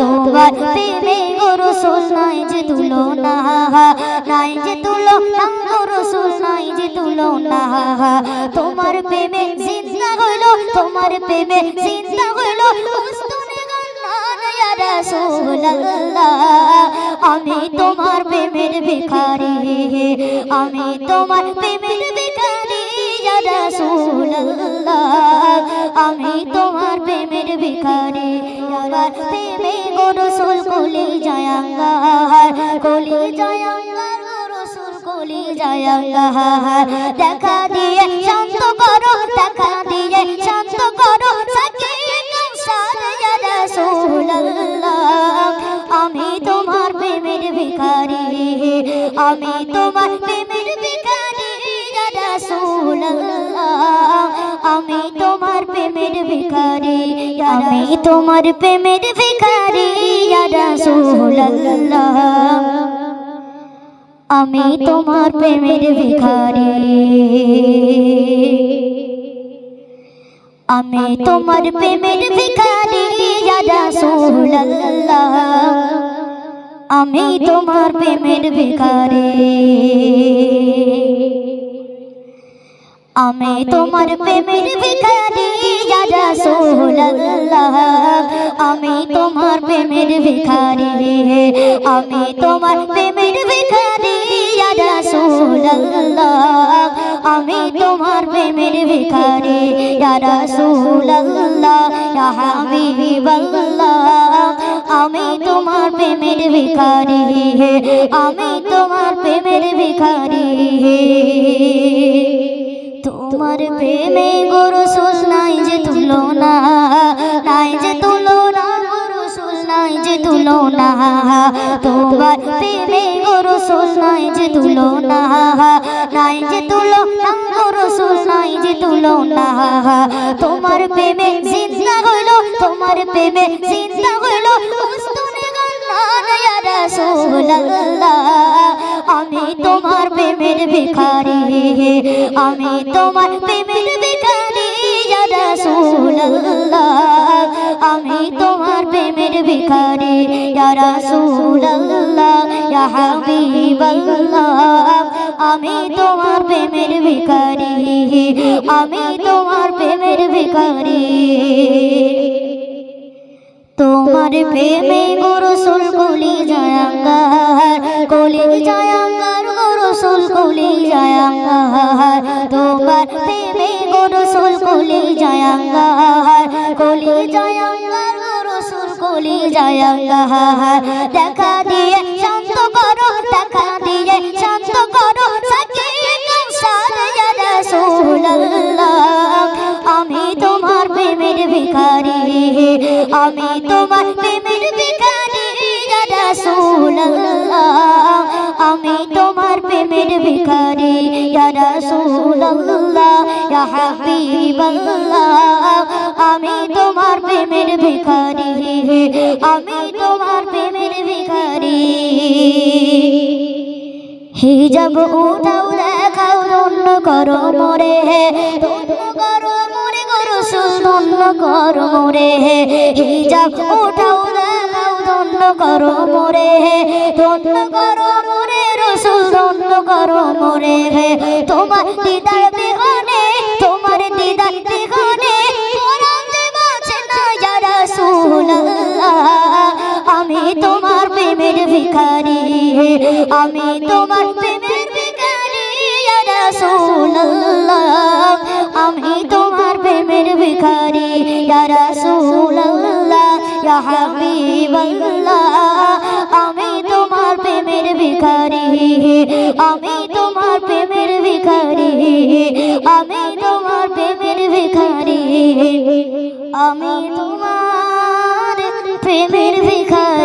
তোমার প্রেমে গো রাসূল নাই যে তুলনা, নাই যে তুলনা গো রাসূল নাই যে তুলনা। তোমার প্রেমে জিন্দা হইলো, তোমার প্রেমে জিন্দা হইলো উস্তুনে গান্নান ইয়া রাসূলুল্লাহ। আমি তোমার প্রেমের ভিখারি, আমি তোমার প্রেমের ভিখারি ইয়া রাসূলুল্লাহ। আমি তোমার প্রেমের ভিখারি, তোমার প্রেমে গো রাসূল কলি জায়াঙ্গার, কলি জায়াঙ্গার গো রাসূল কলি জায়াঙ্গার। দেখা দিয়ে শান্ত করো, দেখা দিয়ে শান্ত করো সাকিয়ে কাউসার ইয়া রাসূলুল্লাহ। আমি তোমার প্রেমের ভিখারি, আমি তোমার প্রেমের ভিখারি ইয়া রাসূলুল্লাহ। আমি তোমার প্রেমের ভিখারি, আমি তোমার প্রেমের ভিখারি ইয়া রাসূলুল্লাহ। আমি তোমার প্রেমের ভিখারি, আমি তোমার প্রেমের ভিখারি ইয়া রাসূলুল্লাহ। আমি তোমার প্রেমের ভিখারি, আমি তোমার প্রেমের ভিখারি ইয়া রাসূলুল্লাহ। আমি তোমার প্রেমের ভিখারি, আমি তোমার প্রেমের ভিখারি ইয়া রাসূলুল্লাহ। আমি তোমার প্রেমের ভিখারি ইয়া রাসূলুল্লাহ ইয়া হাবিবাল্লাহ। আমি তোমার প্রেমের ভিখারি, আমি তোমার প্রেমের ভিখারি। তোমার প্রেমে গো রাসূল নাই যে তুলনা, নাই যে তুলনা গো রাসূল নাই যে তুলনা। তোমার প্রেমে গো রাসূল নাই যে তুলনা, নাই যে তুলনা গো রাসূল নাই যে তুলনা। তোমার প্রেমে জিন্দা হইলো, তোমার প্রেমে জিন্দা হইলো উস্তুনে গান্নান ইয়া রাসূলুল্লাহ। আমি তোমার প্রেমের ভিখারি, আমি তোমার প্রেমের ভিখারি ইয়া রাসূলুল্লাহ। আমি তোমার প্রেমের ভিখারি ইয়া রাসূলুল্লাহ ইয়া হাবিবাল্লাহ। আমি তোমার প্রেমের ভিখারি, আমি তোমার প্রেমের ভিখারি। তোমার প্রেমে গো রাসূল কলি জায়াঙ্গার, কলি জায়াঙ্গার গো রাসূল কলি জায়াঙ্গার। তোমার প্রেমে গো রাসূল কলি জায়াঙ্গার, কলি জায়াঙ্গার গো রাসূল কলি জায়াঙ্গার। দেখা দিয়ে শান্ত করো, দেখা দিয়ে শান্ত করো সাকিয়ে কাউসার ইয়া রাসূলুল্লাহ। আমি তোমার প্রেমের ভিখারি, আমি তোমার প্রেমের ভিখারি ইয়া রাসূলুল্লাহ। আমি তোমার প্রেমের ভিখারি ইয়া রাসূলুল্লাহ ইয়া হাবিবাল্লাহ। আমি তোমার প্রেমের ভিখারি, আমি তোমার প্রেমের ভিখারি। হিজাব উঠাও দেখাও ধন্য করো মোরে, ধন্য করো মোরে গো রাসূল ধন্য করো মোরে। হিজাব উঠাও দেখাও ধন্য করো মোরে, ধন্য করো মোরে রাসূল ধন্য করো মোরে। তোমার দিদার বিহনে, তোমার দিদার বিহনে পরাণ যে বাঁচে না ইয়া রাসূলুল্লাহ। আমি তোমার প্রেমের ভিখারি, আমি তোমার প্রেমের ভিখারি ইয়া রাসূলুল্লাহ। আমি তোমার প্রেমের ভিখারি ইয়া রাসূলুল্লাহ ইয়া হাবিবাল্লাহ। আমি তোমার প্রেমের ভিখারি, আমি তোমার প্রেমের ভিখারি, আমি তোমার প্রেমের ভিখারি, আমি তোমার প্রেমের ভিখারি।